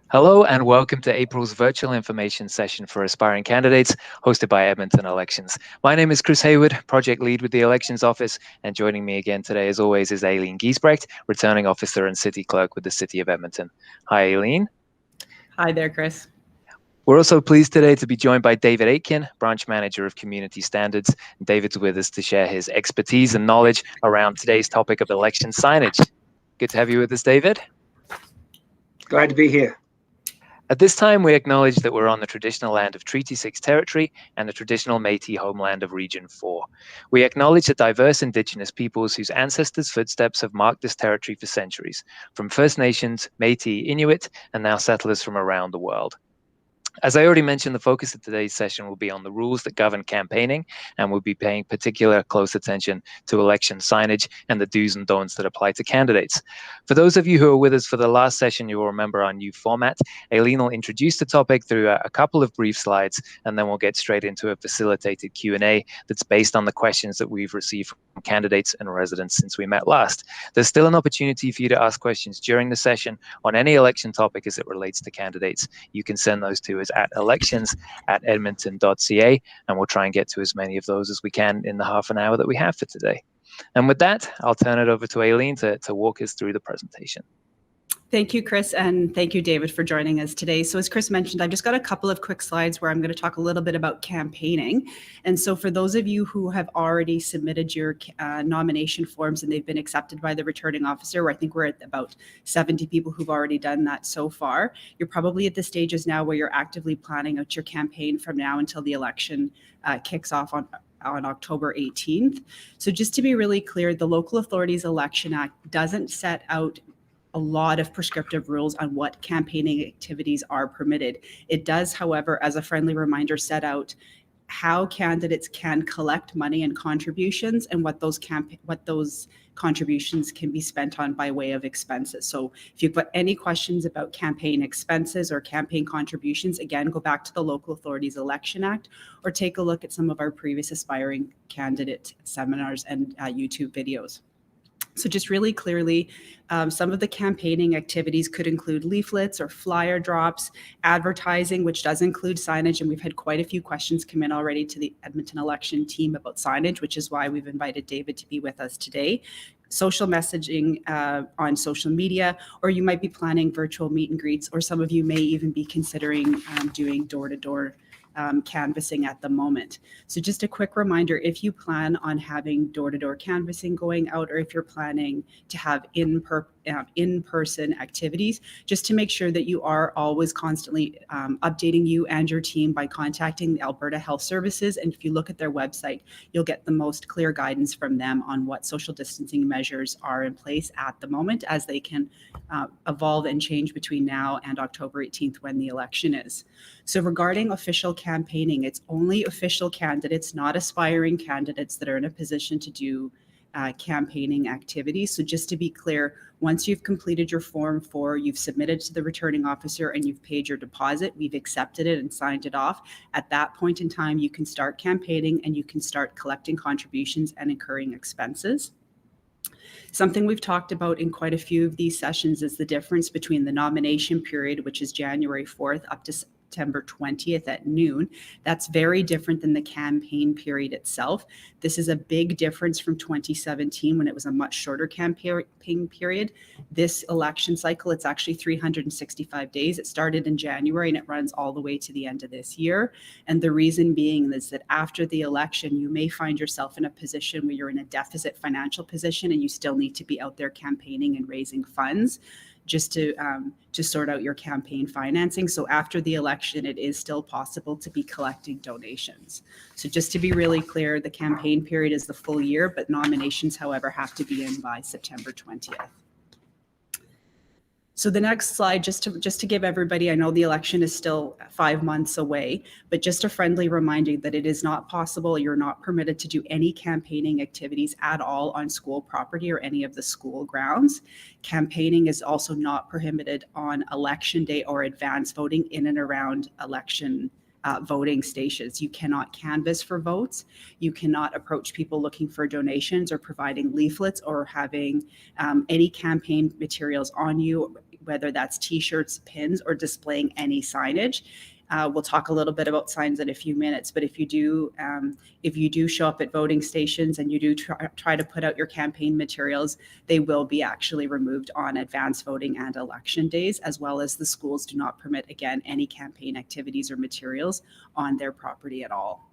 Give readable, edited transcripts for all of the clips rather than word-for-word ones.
Hello and welcome to April's virtual information session for aspiring candidates hosted by Edmonton Elections. My name is Chris Hayward, project lead with the Elections Office, and joining me again today as always is Aileen Giesbrecht, returning officer and city clerk with the City of Edmonton. Hi Aileen. Hi there, Chris. We're also pleased today to be joined by David Aitken, branch manager of community standards. David's with us to share his expertise and knowledge around today's topic of election signage. Good to have you with us, David. Glad to be here. At this time, we acknowledge that we're on the traditional land of Treaty 6 territory and the traditional Métis homeland of Region 4. We acknowledge the diverse Indigenous peoples whose ancestors' footsteps have marked this territory for centuries, from First Nations, Métis, Inuit, and now settlers from around the world. As I already mentioned, the focus of today's session will be on the rules that govern campaigning, and we'll be paying particular close attention to election signage and the do's and don'ts that apply to candidates. For those of you who are with us for the last session, you will remember our new format. Aileen will introduce the topic through a couple of brief slides, and then we'll get straight into a facilitated Q&A that's based on the questions that we've received from candidates and residents since we met last. There's still an opportunity for you to ask questions during the session on any election topic as it relates to candidates. You can send those to us at elections@edmonton.ca, and we'll try and get to as many of those as we can in the half an hour that we have for today. And with that, I'll turn it over to Aileen to walk us through the presentation. Thank you, Chris, and thank you, David, for joining us today. So as Chris mentioned, I've just got a couple of quick slides where I'm going to talk a little bit about campaigning. And so for those of you who have already submitted your nomination forms and they've been accepted by the returning officer, where I think we're at about 70 people who've already done that so far, you're probably at the stages now where you're actively planning out your campaign from now until the election kicks off on October 18th. So just to be really clear, the Local Authorities Election Act doesn't set out a lot of prescriptive rules on what campaigning activities are permitted. It does, however, as a friendly reminder, set out how candidates can collect money and contributions and what those contributions can be spent on by way of expenses. So if you've got any questions about campaign expenses or campaign contributions, again, go back to the Local Authorities Election Act or take a look at some of our previous aspiring candidate seminars and YouTube videos. So just really clearly, some of the campaigning activities could include leaflets or flyer drops, advertising, which does include signage. And we've had quite a few questions come in already to the Edmonton election team about signage, which is why we've invited David to be with us today. Social messaging on social media, or you might be planning virtual meet and greets, or some of you may even be considering doing door-to-door canvassing at the moment. So just a quick reminder, if you plan on having door-to-door canvassing going out, or if you're planning to have in-person activities, just to make sure that you are always constantly updating you and your team by contacting the Alberta Health Services. And if you look at their website, you'll get the most clear guidance from them on what social distancing measures are in place at the moment, as they can evolve and change between now and October 18th when the election is. So regarding official campaigning, it's only official candidates, not aspiring candidates, that are in a position to do campaigning activities. So just to be clear, once you've completed your Form 4, you've submitted to the returning officer and you've paid your deposit, we've accepted it and signed it off. At that point in time, you can start campaigning and you can start collecting contributions and incurring expenses. Something we've talked about in quite a few of these sessions is the difference between the nomination period, which is January 4th up to September 20th at noon. That's very different than the campaign period itself. This is a big difference from 2017 when it was a much shorter campaign period. This election cycle, it's actually 365 days. It started in January and it runs all the way to the end of this year. And the reason being is that after the election, you may find yourself in a position where you're in a deficit financial position and you still need to be out there campaigning and raising funds just to sort out your campaign financing. So after the election, it is still possible to be collecting donations. So just to be really clear, the campaign period is the full year, but nominations, however, have to be in by September 20th. So the next slide, just to give everybody, I know the election is still 5 months away, but just a friendly reminder that it is not possible, you're not permitted to do any campaigning activities at all on school property or any of the school grounds. Campaigning is also not prohibited on election day or advance voting in and around election voting stations. You cannot canvass for votes. You cannot approach people looking for donations or providing leaflets or having any campaign materials on you whether that's t-shirts, pins, or displaying any signage. We'll talk a little bit about signs in a few minutes, but if you do show up at voting stations and you do try to put out your campaign materials, they will be actually removed on advance voting and election days, as well as the schools do not permit, again, any campaign activities or materials on their property at all.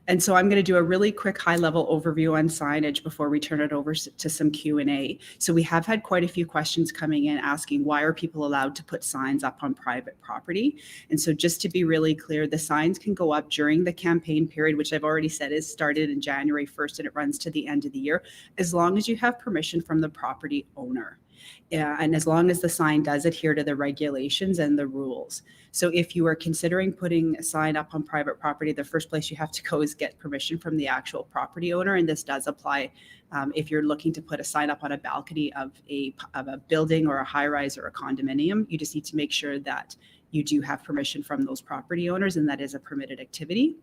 And so I'm going to do a really quick high-level overview on signage before we turn it over to some Q&A. So we have had quite a few questions coming in asking, why are people allowed to put signs up on private property? And so just to be really clear, the signs can go up during the campaign period, which I've already said is started in January 1st and it runs to the end of the year, as long as you have permission from the property owner. And as long as the sign does adhere to the regulations and the rules. So if you are considering putting a sign up on private property, the first place you have to go is get permission from the actual property owner. And this does apply if you're looking to put a sign up on a balcony of a building or a high rise or a condominium. You just need to make sure that you do have permission from those property owners, and that is a permitted activity.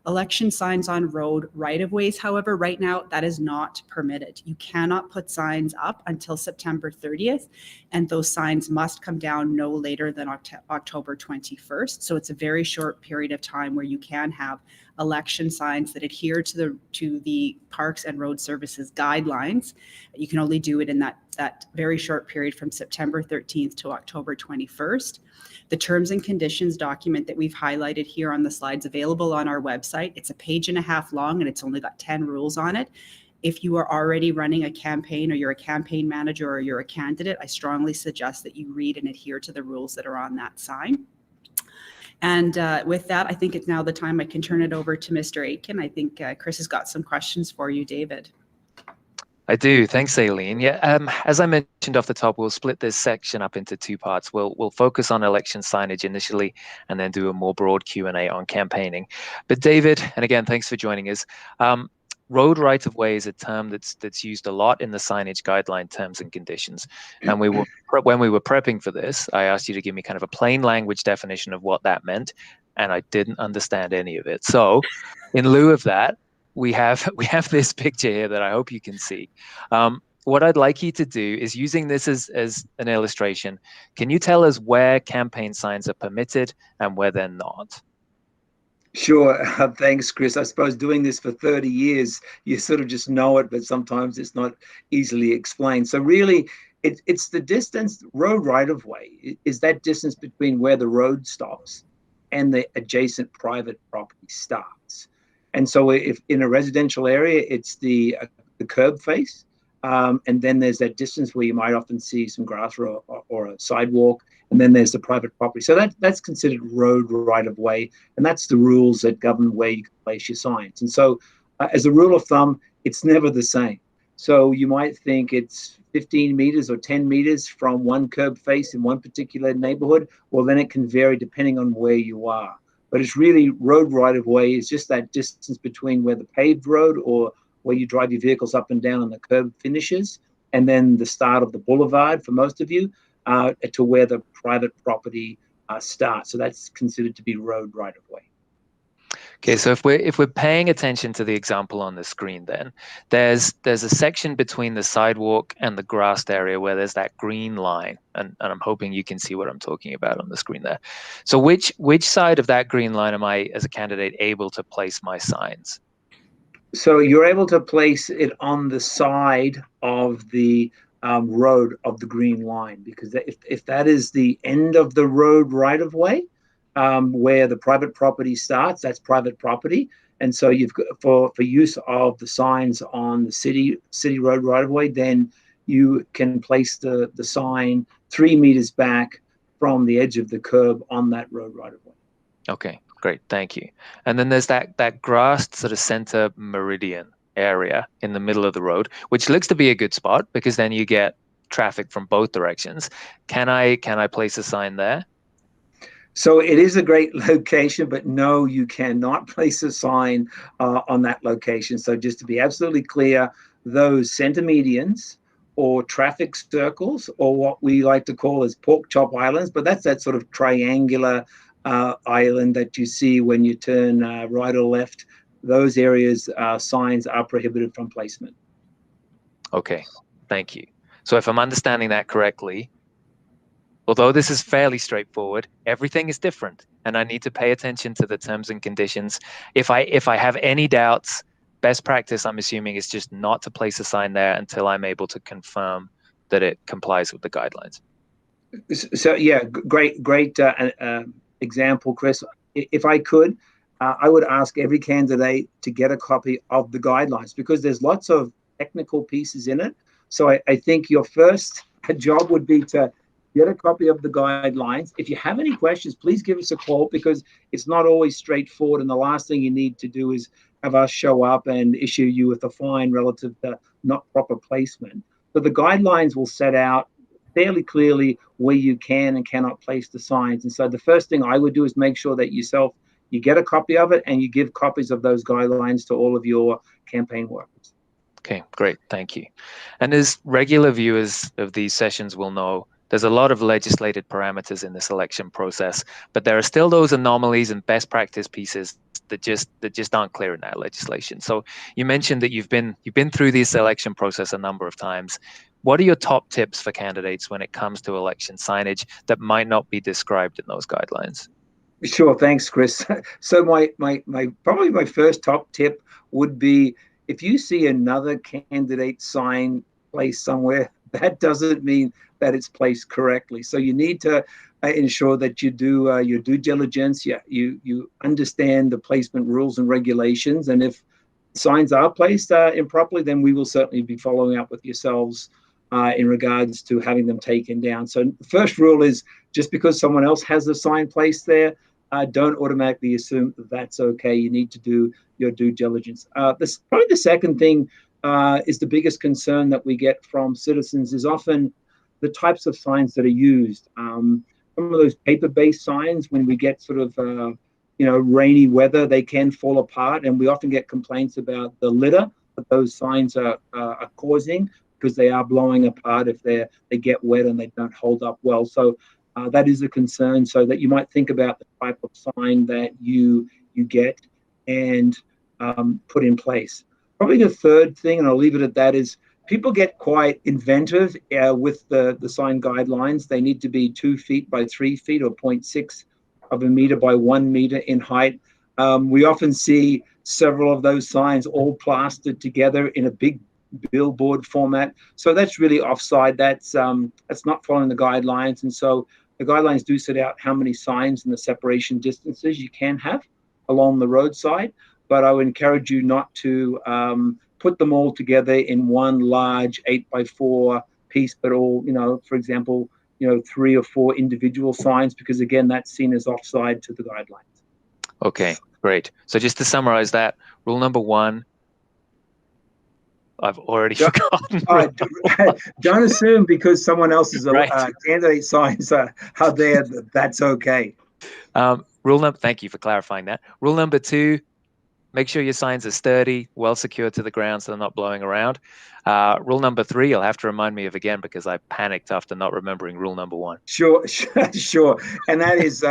Election signs on road right-of-ways, however, right now, that is not permitted. You cannot put signs up until September 30th, and those signs must come down no later than October 21st. So it's a very short period of time where you can have election signs that adhere to the Parks and Road Services guidelines. You can only do it in that very short period from September 13th to October 21st. The terms and conditions document that we've highlighted here on the slides available on our website. It's a page and a half long and it's only got 10 rules on it. If you are already running a campaign or you're a campaign manager or you're a candidate, I strongly suggest that you read and adhere to the rules that are on that sign. And with that, I think it's now the time I can turn it over to Mr. Aitken. I think Chris has got some questions for you, David. I do. Thanks, Aileen. Yeah, as I mentioned off the top, we'll split this section up into two parts. We'll focus on election signage initially, and then do a more broad Q&A on campaigning. But David, and again, thanks for joining us. Road right-of-way is a term that's used a lot in the signage guideline terms and conditions. And when we were prepping for this, I asked you to give me kind of a plain language definition of what that meant, and I didn't understand any of it. So, in lieu of that, we have this picture here that I hope you can see. What I'd like you to do is, using this as an illustration, can you tell us where campaign signs are permitted and where they're not? Sure. Thanks, Chris. I suppose doing this for 30 years, you sort of just know it, but sometimes it's not easily explained. So really, it's the distance. Road right-of-way is that distance between where the road stops and the adjacent private property starts. And so if in a residential area, it's the curb face, and then there's that distance where you might often see some grass or a sidewalk, and then there's the private property. So that's considered road right-of-way, and that's the rules that govern where you can place your signs. And so as a rule of thumb, it's never the same. So you might think it's 15 meters or 10 meters from one curb face in one particular neighborhood. Well, then it can vary depending on where you are. But it's really road right-of-way is just that distance between where the paved road or where you drive your vehicles up and down and the curb finishes, and then the start of the boulevard for most of you, to where the private property starts. So that's considered to be road right-of-way. Okay, so if we're paying attention to the example on the screen, then there's a section between the sidewalk and the grassed area where there's that green line, and I'm hoping you can see what I'm talking about on the screen there. So which side of that green line am I, as a candidate, able to place my signs? So you're able to place it on the side of the road of the green line, because if that is the end of the road right-of-way, where the private property starts, that's private property. And so you've got for use of the signs on the city road right-of-way, then you can place the sign 3 meters back from the edge of the curb on that road right-of-way. Okay, great, thank you. And then there's that grassed sort of center meridian area in the middle of the road, which looks to be a good spot because then you get traffic from both directions. Can I place a sign there? So it is a great location, but no, you cannot place a sign on that location. So just to be absolutely clear, those center medians or traffic circles, or what we like to call as pork chop islands, but that's that sort of triangular island that you see when you turn right or left. Those areas, signs are prohibited from placement. Okay, thank you. So if I'm understanding that correctly, although this is fairly straightforward, everything is different, and I need to pay attention to the terms and conditions. If I have any doubts, best practice, I'm assuming, is just not to place a sign there until I'm able to confirm that it complies with the guidelines. So yeah, great example, Chris. If I could, I would ask every candidate to get a copy of the guidelines, because there's lots of technical pieces in it. So I think your first job would be to get a copy of the guidelines. If you have any questions, please give us a call, because it's not always straightforward. And the last thing you need to do is have us show up and issue you with a fine relative to not proper placement. So the guidelines will set out fairly clearly where you can and cannot place the signs. And so the first thing I would do is make sure that you get a copy of it, and you give copies of those guidelines to all of your campaign workers. Okay, great. Thank you. And as regular viewers of these sessions will know, there's a lot of legislated parameters in this election process, but there are still those anomalies and best practice pieces that just aren't clear in that legislation. So you mentioned that you've been through this election process a number of times. What are your top tips for candidates when it comes to election signage that might not be described in those guidelines? Sure, thanks, Chris. So my probably my first top tip would be, if you see another candidate sign placed somewhere, that doesn't mean that it's placed correctly. So you need to ensure that you do your due diligence. You understand the placement rules and regulations. And if signs are placed improperly, then we will certainly be following up with yourselves in regards to having them taken down. So the first rule is, just because someone else has a sign placed there, don't automatically assume that's okay. You need to do your due diligence. Probably the second thing is the biggest concern that we get from citizens is often the types of signs that are used. Some of those paper-based signs, when we get sort of rainy weather, they can fall apart, and we often get complaints about the litter that those signs are causing, because they are blowing apart if they get wet and they don't hold up well. So that is a concern. So that you might think about the type of sign that you get and put in place. Probably the third thing, and I'll leave it at that, is people get quite inventive with the sign guidelines. They need to be 2 feet by 3 feet, or 0.6 of a meter by 1 meter in height. We often see several of those signs all plastered together in a big billboard format. So that's really offside. That's not following the guidelines. And so the guidelines do set out how many signs and the separation distances you can have along the roadside. But I would encourage you not to put them all together in one large 8x4 piece, but all, for example, 3 or 4 individual signs, because again, that's seen as offside to the guidelines. Okay, great. So just to summarize that, rule number 1, I've already forgotten. Don't assume because someone else's Right. candidate signs are there, that's okay. Thank you for clarifying that. Rule number 2, make sure your signs are sturdy, well secured to the ground so they're not blowing around. Rule number 3, you'll have to remind me of again, because I panicked after not remembering rule number 1. Sure. And that is,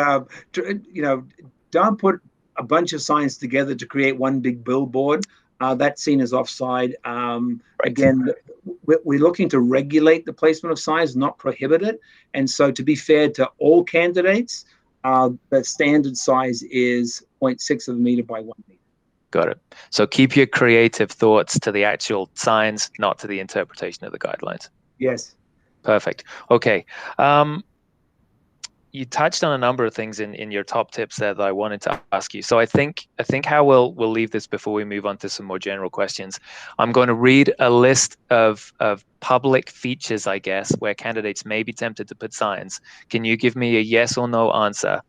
don't put a bunch of signs together to create one big billboard. That's seen as offside. Right. Again, we're looking to regulate the placement of signs, not prohibit it. And so, to be fair to all candidates, the standard size is 0.6 of a meter by 1 meter. Got it. So keep your creative thoughts to the actual signs, not to the interpretation of the guidelines. Yes. Perfect. Okay. You touched on a number of things in your top tips there that I wanted to ask you. So I think how we'll leave this before we move on to some more general questions. I'm going to read a list of public features, I guess, where candidates may be tempted to put signs. Can you give me a yes or no answer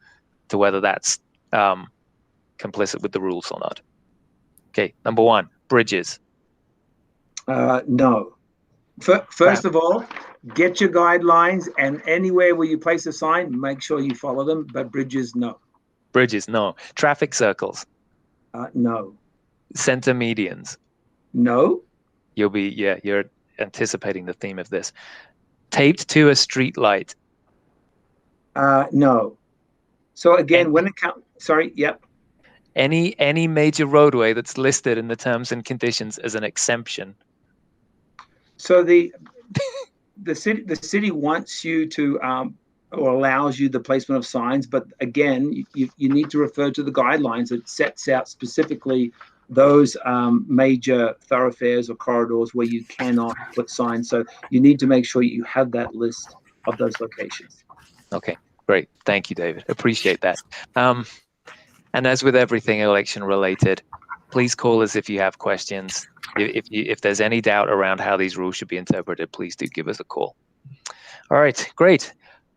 to whether that's complicit with the rules or not? Okay. Number 1, bridges. No. First of all, get your guidelines, and anywhere where you place a sign, make sure you follow them. But bridges, no. Bridges, no. Traffic circles. No. Center medians. No. You're anticipating the theme of this. Taped to a street light. No. So again, when it comes, sorry, yep. Any major roadway that's listed in the terms and conditions as an exemption. So the city wants you to or allows you the placement of signs, but again, you need to refer to the guidelines that sets out specifically those major thoroughfares or corridors where you cannot put signs. So you need to make sure you have that list of those locations. Okay, great. Thank you, David. Appreciate that. And as with everything election related, please call us if you have questions. If there's any doubt around how these rules should be interpreted, please do give us a call. All right, great.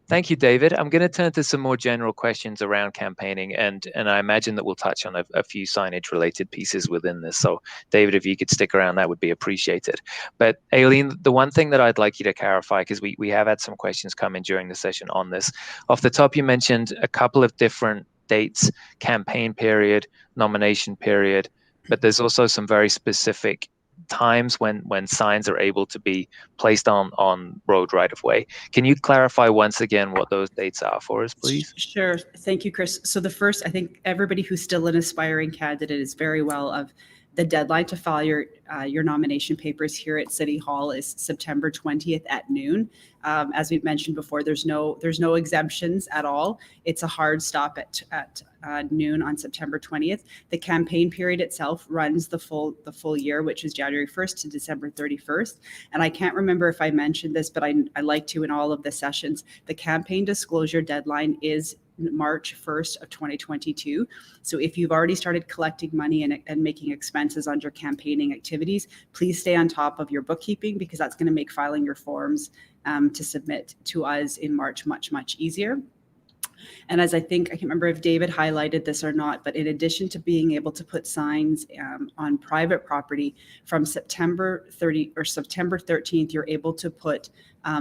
Thank you, David. I'm going to turn to some more general questions around campaigning, and I imagine that we'll touch on a few signage-related pieces within this. So, David, if you could stick around, that would be appreciated. But, Aileen, the one thing that I'd like you to clarify, because we have had some questions come in during the session on this. Off the top, you mentioned a couple of different dates: campaign period, nomination period, but there's also some very specific times when signs are able to be placed on road right of way. Can you clarify once again what those dates are for us, please? Sure. Thank you, Chris. So the first, I think everybody who's still an aspiring candidate is very well of the deadline to file your nomination papers here at City Hall is September 20th at noon. As we've mentioned before, there's no exemptions at all. It's a hard stop at noon on September 20th. The campaign period itself runs the full year, which is January 1st to December 31st. And I can't remember if I mentioned this, but I like to in all of the sessions. The campaign disclosure deadline is March 1st of 2022. So if you've already started collecting money and making expenses on your campaigning activities, please stay on top of your bookkeeping, because that's going to make filing your forms to submit to us in March much, much easier. And as I can't remember if David highlighted this or not, but in addition to being able to put signs on private property, from September 30 or September 13th, you're able to put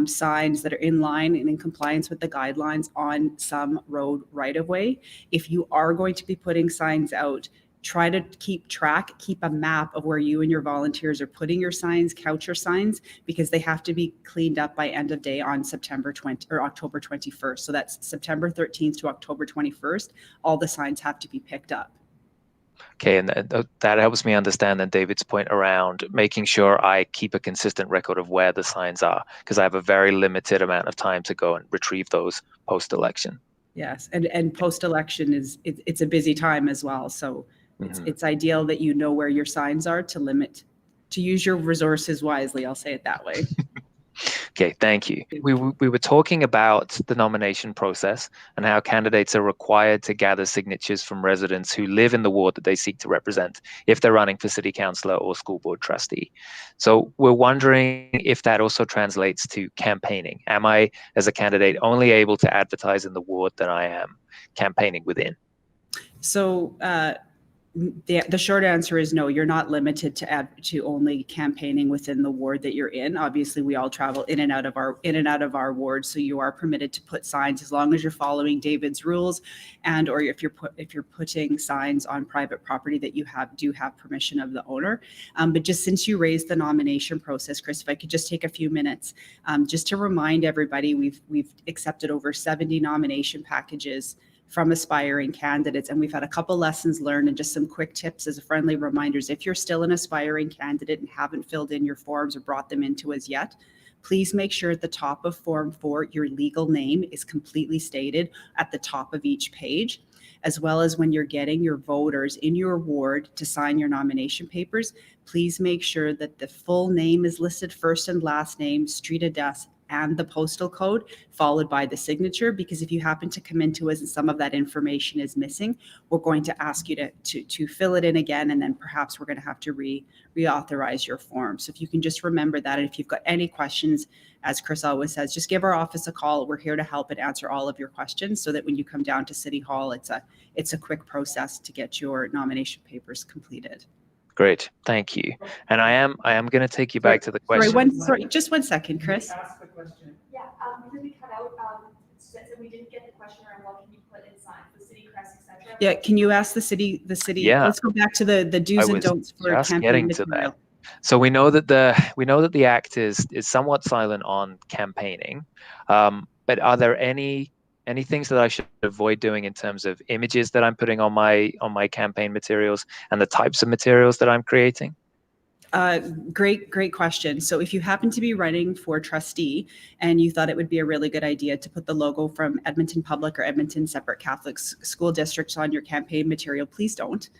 signs that are in line and in compliance with the guidelines on some road right of way. If you are going to be putting signs out, try to keep a map of where you and your volunteers are putting your signs, couch your signs, because they have to be cleaned up by end of day on September 20 or October 21st. So that's September 13th to October 21st. All the signs have to be picked up. Okay, and that helps me understand then David's point around making sure I keep a consistent record of where the signs are, because I have a very limited amount of time to go and retrieve those post-election. Yes, and post-election it's a busy time as well. So it's ideal that you know where your signs are to use your resources wisely. I'll say it that way. Okay, thank you. We were talking about the nomination process and how candidates are required to gather signatures from residents who live in the ward that they seek to represent if they're running for city councillor or school board trustee. So we're wondering if that also translates to campaigning. Am I, as a candidate, only able to advertise in the ward that I am campaigning within? So the short answer is no. You're not limited to only campaigning within the ward that you're in. Obviously, we all travel in and out of our ward, so you are permitted to put signs as long as you're following David's rules, or if you're putting signs on private property that you do have permission of the owner. But just since you raised the nomination process, Chris, if I could just take a few minutes, just to remind everybody, we've accepted over 70 nomination packages from aspiring candidates. And we've had a couple lessons learned and just some quick tips as a friendly reminders. If you're still an aspiring candidate and haven't filled in your forms or brought them into us yet, please make sure at the top of Form 4, your legal name is completely stated at the top of each page, as well as when you're getting your voters in your ward to sign your nomination papers, please make sure that the full name is listed, first and last name, street address, and the postal code, followed by the signature, because if you happen to come into us and some of that information is missing, we're going to ask you to fill it in again, and then perhaps we're going to have to reauthorize your form. So if you can just remember that, and if you've got any questions, as Chris always says, just give our office a call. We're here to help and answer all of your questions, so that when you come down to City Hall, it's a quick process to get your nomination papers completed. Great, thank you. And I am going to take you back to the question. Sorry, just one second, Chris. Ask the question. Yeah, really cut out. So we didn't get the question around what can you put in signs, the city crest, etc. Yeah, can you ask the city? Yeah. Let's go back to the do's and don'ts for campaign material. So we know that the Act is somewhat silent on campaigning, but are there any things that I should avoid doing in terms of images that I'm putting on my campaign materials and the types of materials that I'm creating? Great question. So if you happen to be running for trustee and you thought it would be a really good idea to put the logo from Edmonton Public or Edmonton Separate Catholic School Districts on your campaign material, please don't.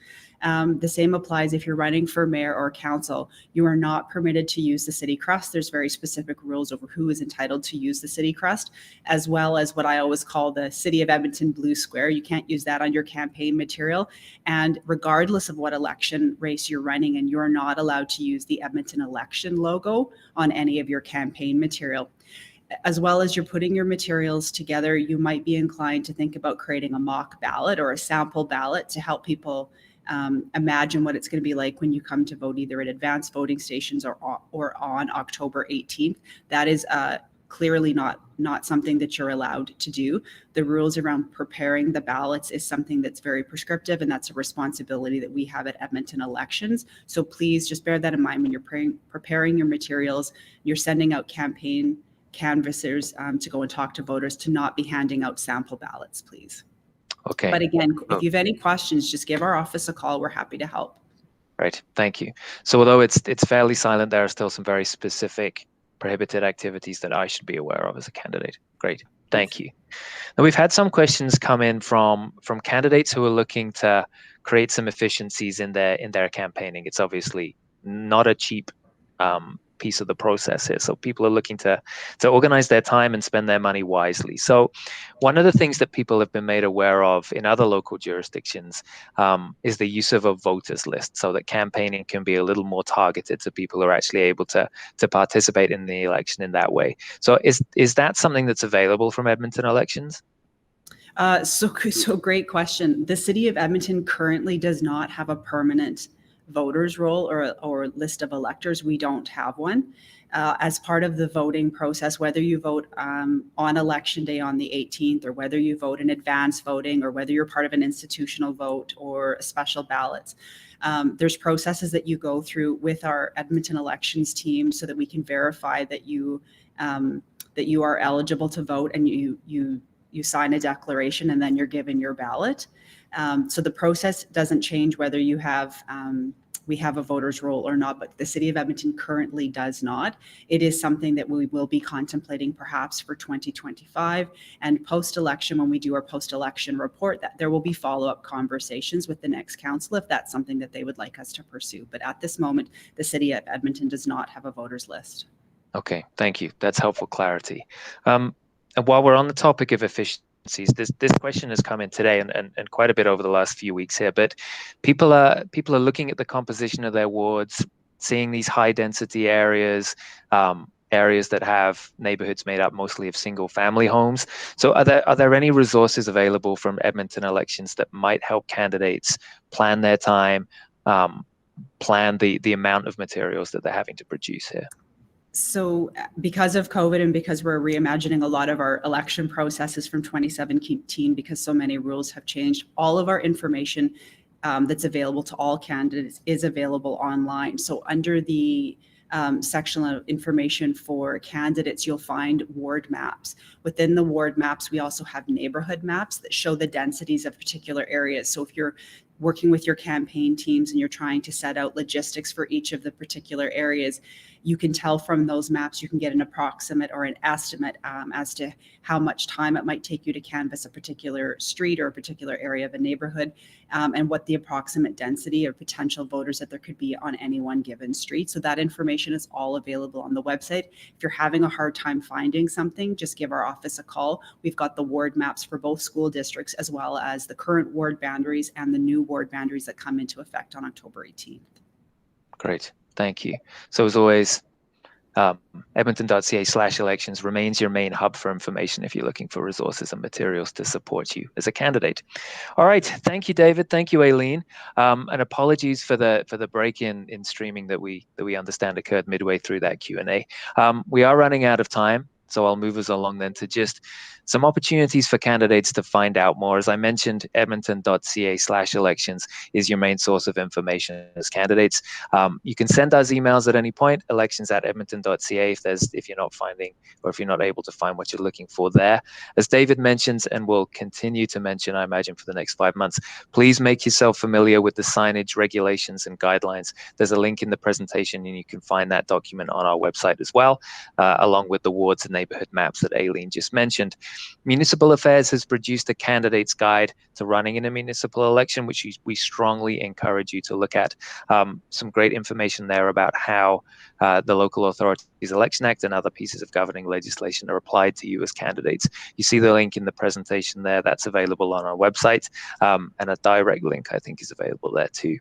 The same applies if you're running for mayor or council. You are not permitted to use the city crest. There's very specific rules over who is entitled to use the city crest, as well as what I always call the City of Edmonton blue square. You can't use that on your campaign material. And regardless of what election race you're running in, you're not allowed to use the Edmonton election logo on any of your campaign material. As well as you're putting your materials together, you might be inclined to think about creating a mock ballot or a sample ballot to help people imagine what it's going to be like when you come to vote, either at advanced voting stations or on October 18th. That is clearly not something that you're allowed to do. The rules around preparing the ballots is something that's very prescriptive, and that's a responsibility that we have at Edmonton Elections. So please just bear that in mind when you're preparing your materials, you're sending out campaign canvassers to go and talk to voters, to not be handing out sample ballots, please. Okay. But again, if you have any questions, just give our office a call. We're happy to help. Right. Thank you. So although it's fairly silent, there are still some very specific prohibited activities that I should be aware of as a candidate. Great. Thank you. Now, we've had some questions come in from candidates who are looking to create some efficiencies in their campaigning. It's obviously not a cheap piece of the process here. So people are looking to organize their time and spend their money wisely. So one of the things that people have been made aware of in other local jurisdictions is the use of a voters list, so that campaigning can be a little more targeted, so people are actually able to participate in the election in that way. So is that something that's available from Edmonton Elections? So great question. The city of Edmonton currently does not have a permanent voters roll or list of electors. We don't have one. As part of the voting process, whether you vote on election day on the 18th, or whether you vote in advance voting, or whether you're part of an institutional vote or a special ballots, there's processes that you go through with our Edmonton Elections team so that we can verify that you are eligible to vote, and you sign a declaration, and then you're given your ballot. So the process doesn't change whether you have we have a voters roll or not, but the city of Edmonton currently does not. It is something that we will be contemplating perhaps for 2025, and post-election, when we do our post-election report, that there will be follow-up conversations with the next council if that's something that they would like us to pursue. But at this moment, the city of Edmonton does not have a voters list. Okay, thank you. That's helpful clarity. And while we're on the topic of efficiencies, this question has come in today and quite a bit over the last few weeks here, but people are looking at the composition of their wards, seeing these high density areas, areas that have neighborhoods made up mostly of single family homes. So are there any resources available from Edmonton Elections that might help candidates plan their time, plan the amount of materials that they're having to produce here? So because of COVID, and because we're reimagining a lot of our election processes from 2017, because so many rules have changed, all of our information that's available to all candidates is available online. So under the section of information for candidates, you'll find ward maps. Within the ward maps, we also have neighborhood maps that show the densities of particular areas. So if you're working with your campaign teams and you're trying to set out logistics for each of the particular areas, you can tell from those maps, you can get an approximate or an estimate as to how much time it might take you to canvass a particular street or a particular area of a neighborhood, and what the approximate density of potential voters that there could be on any one given street. So that information is all available on the website. If you're having a hard time finding something, just give our office a call. We've got the ward maps for both school districts, as well as the current ward boundaries and the new ward boundaries that come into effect on October 18th. Great, thank you. So as always, edmonton.ca/elections remains your main hub for information if you're looking for resources and materials to support you as a candidate. All right, thank you, David. Thank you, Aileen. And apologies for the break in streaming that we understand occurred midway through that Q&A. We are running out of time, so I'll move us along then to just Some opportunities for candidates to find out more. As I mentioned, edmonton.ca/elections is your main source of information as candidates. You can send us emails at any point, elections@edmonton.ca, if you're not finding, or if you're not able to find what you're looking for there. As David mentions, and will continue to mention, I imagine, for the next 5 months, please make yourself familiar with the signage regulations and guidelines. There's a link in the presentation, and you can find that document on our website as well, along with the wards and neighborhood maps that Aileen just mentioned. Municipal Affairs has produced a candidate's guide to running in a municipal election, which we strongly encourage you to look at. Some great information there about how the Local Authorities Election Act and other pieces of governing legislation are applied to you as candidates. You see the link in the presentation there. That's available on our website, and a direct link, I think, is available there too.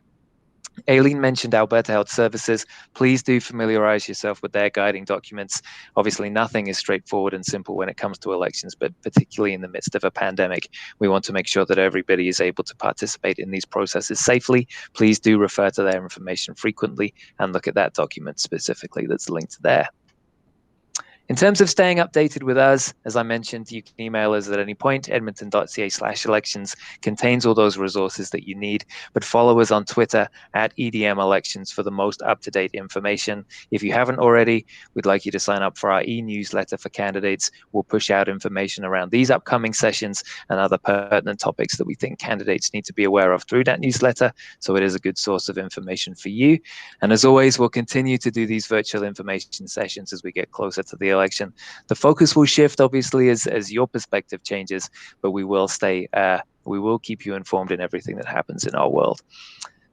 Aileen mentioned Alberta Health Services. Please do familiarize yourself with their guiding documents. Obviously, nothing is straightforward and simple when it comes to elections, but particularly in the midst of a pandemic, we want to make sure that everybody is able to participate in these processes safely. Please do refer to their information frequently and look at that document specifically that's linked there. In terms of staying updated with us, as I mentioned, you can email us at any point. edmonton.ca/elections contains all those resources that you need, but follow us on Twitter at EDM-elections for the most up-to-date information. If you haven't already, we'd like you to sign up for our e-newsletter for candidates. We'll push out information around these upcoming sessions and other pertinent topics that we think candidates need to be aware of through that newsletter, so it is a good source of information for you. And as always, we'll continue to do these virtual information sessions as we get closer to the election. The focus will shift, obviously, as your perspective changes, but we will keep you informed in everything that happens in our world.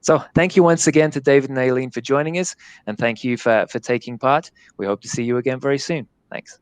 So thank you once again to David and Aileen for joining us, and thank you for taking part. We hope to see you again very soon. Thanks.